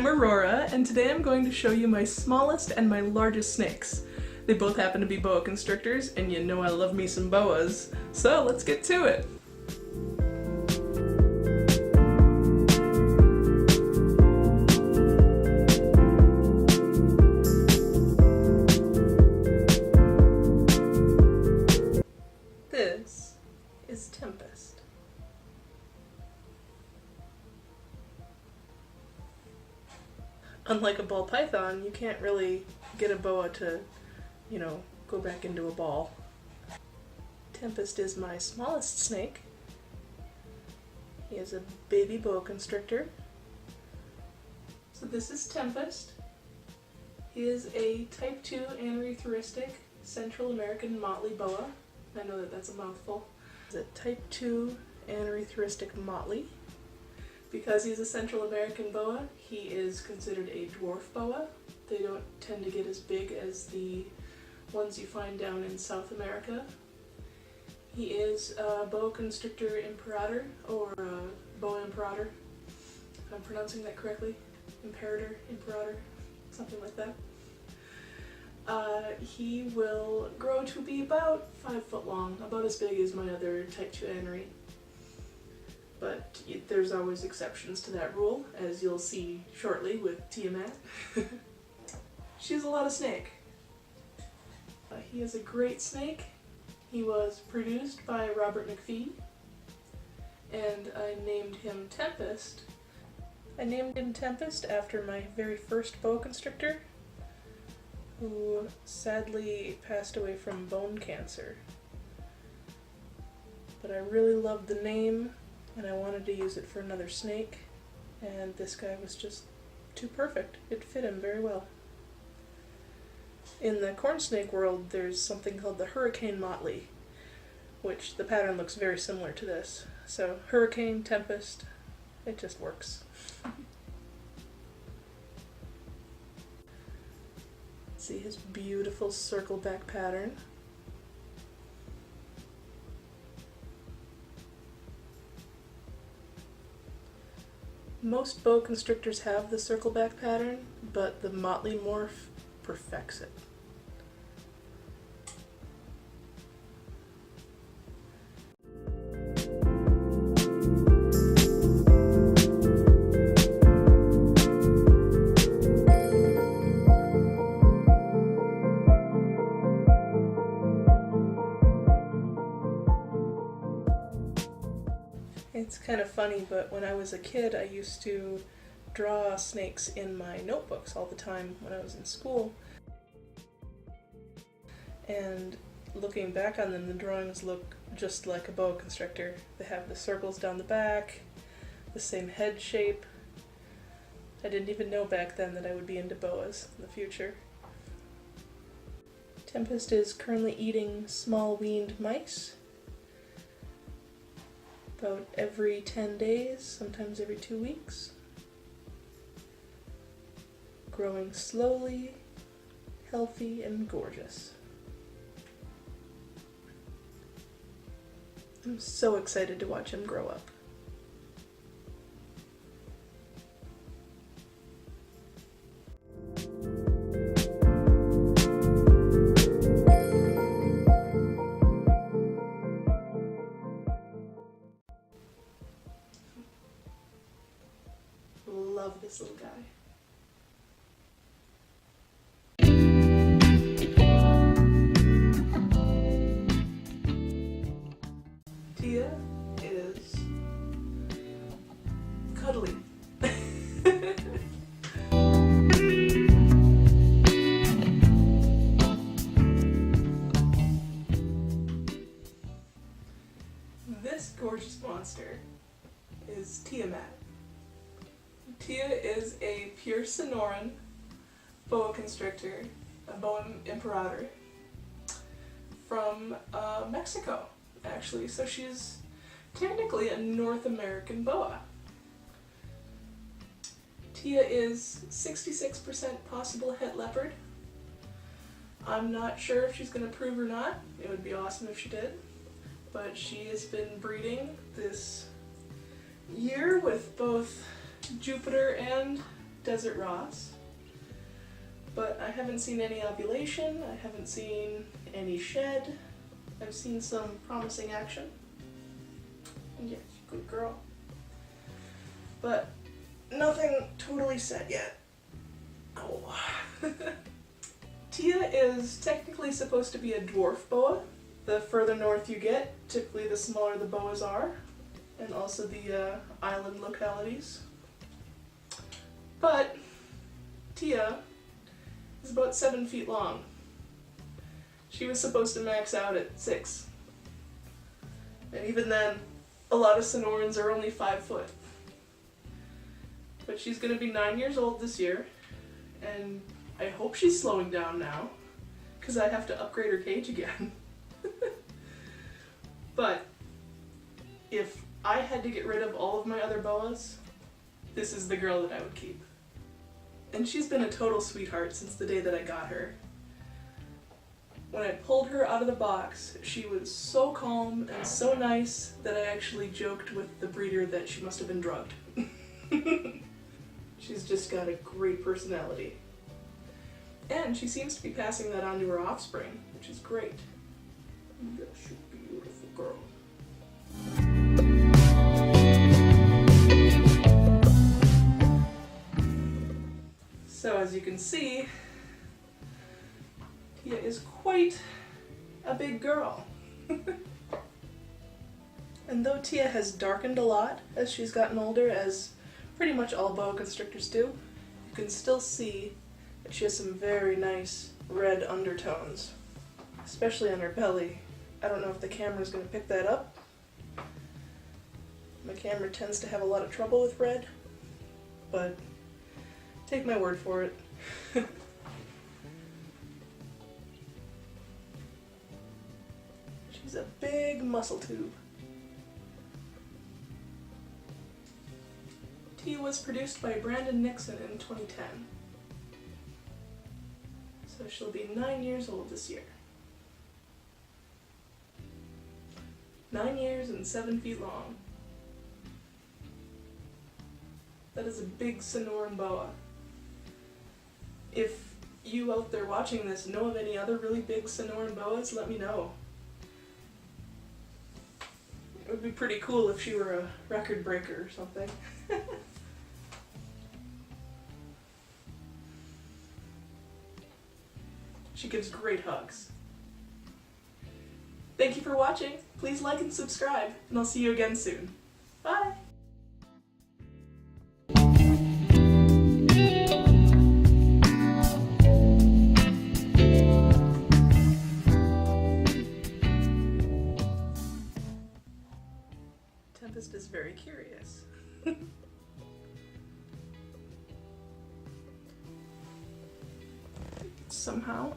I'm Aurora, and today I'm going to show you my smallest and my largest snakes. They both happen to be boa constrictors, and you know I love me some boas, so let's get to it! This is Tempest. Unlike a ball python, you can't really get a boa to, go back into a ball. Tempest is my smallest snake. He is a baby boa constrictor. So this is Tempest. He is a type 2 anerytheristic Central American motley boa. I know that that's a mouthful. He's a type 2 anerytheristic motley. Because he's a Central American boa, he is considered a dwarf boa. They don't tend to get as big as the ones you find down in South America. He is a boa constrictor imperator, or boa imperator, if I'm pronouncing that correctly. Imperator, imperator, something like that. He will grow to be about 5 foot long, about as big as my other type 2 anery. But there's always exceptions to that rule, as you'll see shortly with Tiamat. She's a lot of snake. He is a great snake. He was produced by Robert McPhee, and I named him Tempest. I named him Tempest after my very first boa constrictor, who sadly passed away from bone cancer. But I really loved the name, and I wanted to use it for another snake, and this guy was just too perfect. It fit him very well. In the corn snake world, there's something called the hurricane motley, which the pattern looks very similar to this. So hurricane, tempest, it just works. See his beautiful circle back pattern. Most boa constrictors have the circle back pattern, but the motley morph perfects it. It's kind of funny, but when I was a kid, I used to draw snakes in my notebooks all the time when I was in school. And looking back on them, the drawings look just like a boa constrictor. They have the circles down the back, the same head shape. I didn't even know back then that I would be into boas in the future. Tempest is currently eating small weaned mice. About every 10 days, sometimes every 2 weeks. Growing slowly, healthy, and gorgeous. I'm so excited to watch him grow up. Love this little guy. Tia is cuddly. This gorgeous monster is Tiamat. Tia is a pure Sonoran boa constrictor, a boa imperator, from Mexico, actually. So she's technically a North American boa. Tia is 66% possible het leopard. I'm not sure if she's going to prove or not. It would be awesome if she did. But she has been breeding this year with both Jupiter and Desert Ross, but I haven't seen any ovulation, I haven't seen any shed, I've seen some promising action. Yes, good girl. But nothing totally set yet. Oh. Tia is technically supposed to be a dwarf boa. The further north you get, typically the smaller the boas are, and also the island localities. But Tia is about 7 feet long. She was supposed to max out at 6. And even then, a lot of Sonorans are only 5 foot. But she's gonna be 9 years old this year, and I hope she's slowing down now, because I have to upgrade her cage again. But if I had to get rid of all of my other boas, this is the girl that I would keep. And she's been a total sweetheart since the day that I got her. When I pulled her out of the box, she was so calm and so nice that I actually joked with the breeder that she must have been drugged. She's just got a great personality. And she seems to be passing that on to her offspring, which is great. Yes, you beautiful girl. So as you can see, Tia is quite a big girl. And though Tia has darkened a lot as she's gotten older, as pretty much all boa constrictors do, you can still see that she has some very nice red undertones, especially on her belly. I don't know if the camera's going to pick that up. My camera tends to have a lot of trouble with red, but take my word for it. She's a big muscle tube. Tia was produced by Brandon Nixon in 2010. So she'll be 9 years old this year. 9 years and 7 feet long. That is a big Sonoran boa. If you out there watching this know of any other really big Sonoran boas, let me know. It would be pretty cool if she were a record breaker or something. She gives great hugs. Thank you for watching. Please like and subscribe, and I'll see you again soon. Bye! Tempest is very curious. Somehow.